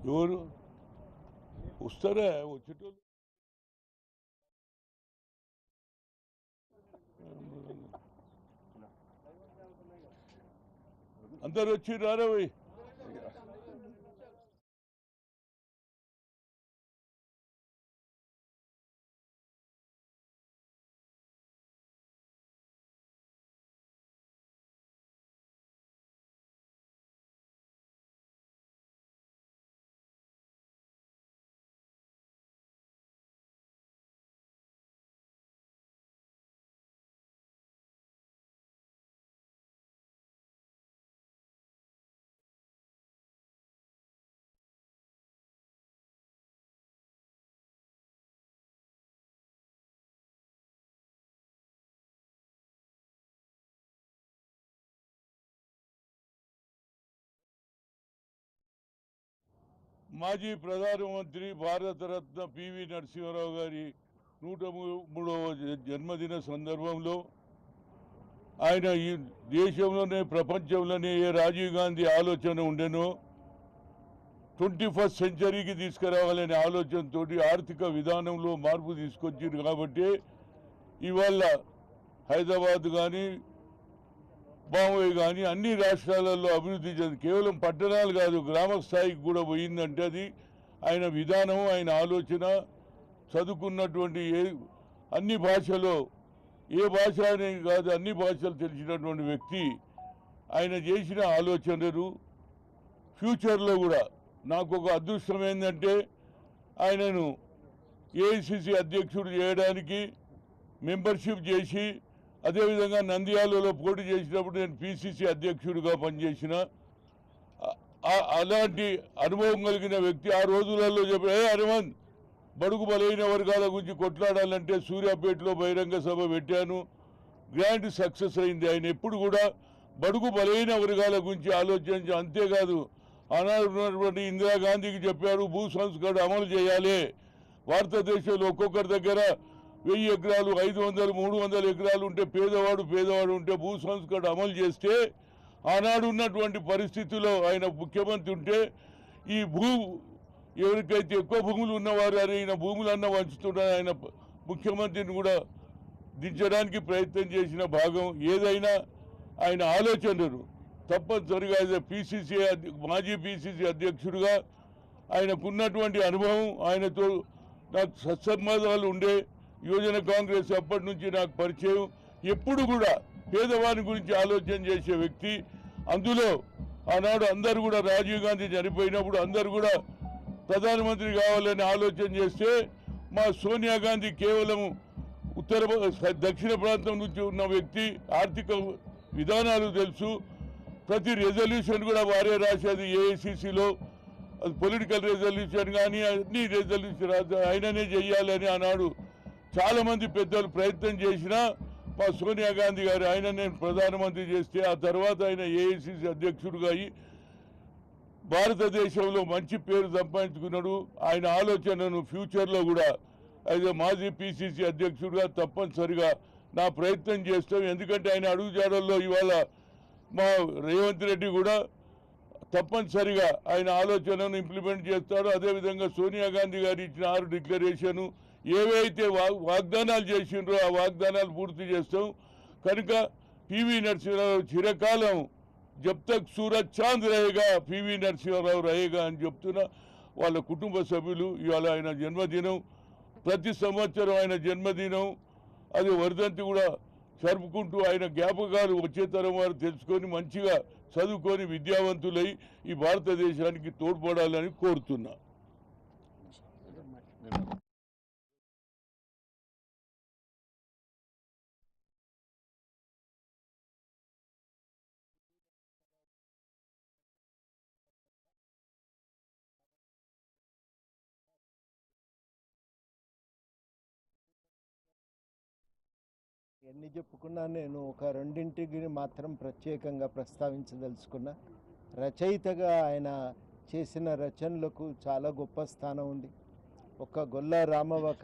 ఎవరు వస్తారా వచ్చేటోళ్ళు అందరు వచ్చి రారా పోయి మాజీ ప్రధానమంత్రి భారతరత్న పివి నరసింహారావు గారి 103వ జన్మదిన సందర్భంలో ఆయన ఈ దేశంలోనే ప్రపంచంలోనే ఏ రాజీవ్ గాంధీ ఆలోచన ఉండెనో 21st సెంచరీకి తీసుకురావాలనే ఆలోచనతో ఆర్థిక విధానంలో మార్పు తీసుకొచ్చారు. కాబట్టి ఇవాళ హైదరాబాద్ కానీ బాంబే కానీ అన్ని రాష్ట్రాలలో అభివృద్ధి చెంది కేవలం పట్టణాలు కాదు గ్రామ స్థాయికి కూడా పోయిందంటే అది ఆయన విధానం, ఆయన ఆలోచన. చదువుకున్నటువంటి అన్ని భాషలో ఏ భాష అనేది కాదు అన్ని భాషలు తెలిసినటువంటి వ్యక్తి. ఆయన చేసిన ఆలోచనలు ఫ్యూచర్లో కూడా నాకు ఒక అదృష్టం ఏంటంటే ఆయనను ఏఐసిసి అధ్యక్షుడు చేయడానికి మెంబర్షిప్ చేసి అదేవిధంగా నంద్యాలలో పోటీ చేసినప్పుడు నేను పిసిసి అధ్యక్షుడిగా పనిచేసిన అలాంటి అనుభవం కలిగిన వ్యక్తి. ఆ రోజులలో చెప్పే హనుమంత్ బడుగు బలైన వర్గాల గురించి కొట్లాడాలంటే సూర్యాపేటలో బహిరంగ సభ పెట్టాను, గ్రాండ్ సక్సెస్ అయింది. ఆయన ఎప్పుడు కూడా బడుగు బలైన వర్గాల గురించి ఆలోచించి అంతేకాదు ఆనాడు ఉన్నటువంటి ఇందిరాగాంధీకి చెప్పారు భూ సంస్కరణ అమలు చేయాలి. భారతదేశంలో ఒక్కొక్కరి దగ్గర 1000 ఎకరాలు 500 300 ఎకరాలు ఉంటే పేదవాడు ఉంటే భూ సంస్కరణ అమలు చేస్తే ఆనాడు ఉన్నటువంటి పరిస్థితుల్లో ఆయన ముఖ్యమంత్రి ఉంటే ఈ ఎవరికైతే ఎక్కువ భూములు ఉన్నవారు ఆయన భూములన్నా వంచుతున్నారు. ఆయన ముఖ్యమంత్రిని కూడా దించడానికి ప్రయత్నం చేసిన భాగం ఏదైనా ఆయన ఆలోచనలు తప్పనిసరిగా పిసిసి మాజీ పిసిసి అధ్యక్షుడిగా ఆయనకున్నటువంటి అనుభవం, ఆయనతో నాకు సత్సంబంధాలు ఉండే యువజన కాంగ్రెస్ అప్పటి నుంచి నాకు పరిచయం. ఎప్పుడు కూడా పేదవాని గురించి ఆలోచన చేసే వ్యక్తి. అందులో ఆనాడు అందరూ కూడా రాజీవ్ గాంధీ చనిపోయినప్పుడు అందరూ కూడా ప్రధానమంత్రి కావాలని ఆలోచన చేస్తే మా సోనియా గాంధీ కేవలం దక్షిణ ప్రాంతం నుంచి ఉన్న వ్యక్తి, ఆర్థిక విధానాలు తెలుసు. ప్రతి రెజల్యూషన్ కూడా వారే రాసేది ఏఐసిసిలో. అది పొలిటికల్ రెజల్యూషన్ కానీ అన్ని రెజల్యూషన్ ఆయననే చెయ్యాలని ఆనాడు చాలామంది పెద్దలు ప్రయత్నం చేసినా మా సోనియా గాంధీ గారు ఆయన నేను ప్రధానమంత్రి చేస్తే ఆ తర్వాత ఆయన ఏఐసిసి అధ్యక్షుడిగా అయ్యి భారతదేశంలో మంచి పేరు సంపాదించుకున్నాడు. ఆయన ఆలోచనను ఫ్యూచర్లో కూడా అయితే మాజీ పిసిసి అధ్యక్షుడిగా తప్పనిసరిగా నా ప్రయత్నం చేస్తాం. ఎందుకంటే ఆయన అడుగుజాడల్లో ఇవాళ మా రేవంత్ రెడ్డి కూడా తప్పనిసరిగా ఆయన ఆలోచనను ఇంప్లిమెంట్ చేస్తాడు. అదేవిధంగా సోనియా గాంధీ గారు ఇచ్చిన 6 డిక్లరేషను ఏవైతే వాగ్దానాలు చేసిండ్రో ఆ వాగ్దానాలు పూర్తి చేస్తాం. కనుక పివి నరసింహారావు చిరకాలం జబ్ తక్ సూరజ్ చాంద్ రహేగా పివి నరసింహారావు రహేగా అని చెప్తున్నా. వాళ్ళ కుటుంబ సభ్యులు ఇవాళ ఆయన జన్మదినం, ప్రతి సంవత్సరం ఆయన జన్మదినం అది వర్ధంతి కూడా జరుపుకుంటూ ఆయన జ్ఞాపకాలు వచ్చే తరం వారు తెలుసుకొని మంచిగా చదువుకొని విద్యావంతులై ఈ భారతదేశానికి తోడ్పడాలని కోరుతున్నా. ఎన్ని చెప్పుకున్నా నేను ఒక రెండింటికి మాత్రం ప్రత్యేకంగా ప్రస్తావించదలుచుకున్నా. రచయితగా ఆయన చేసిన రచనలకు చాలా గొప్ప స్థానం ఉంది. ఒక గొల్ల రామవ్వ కథ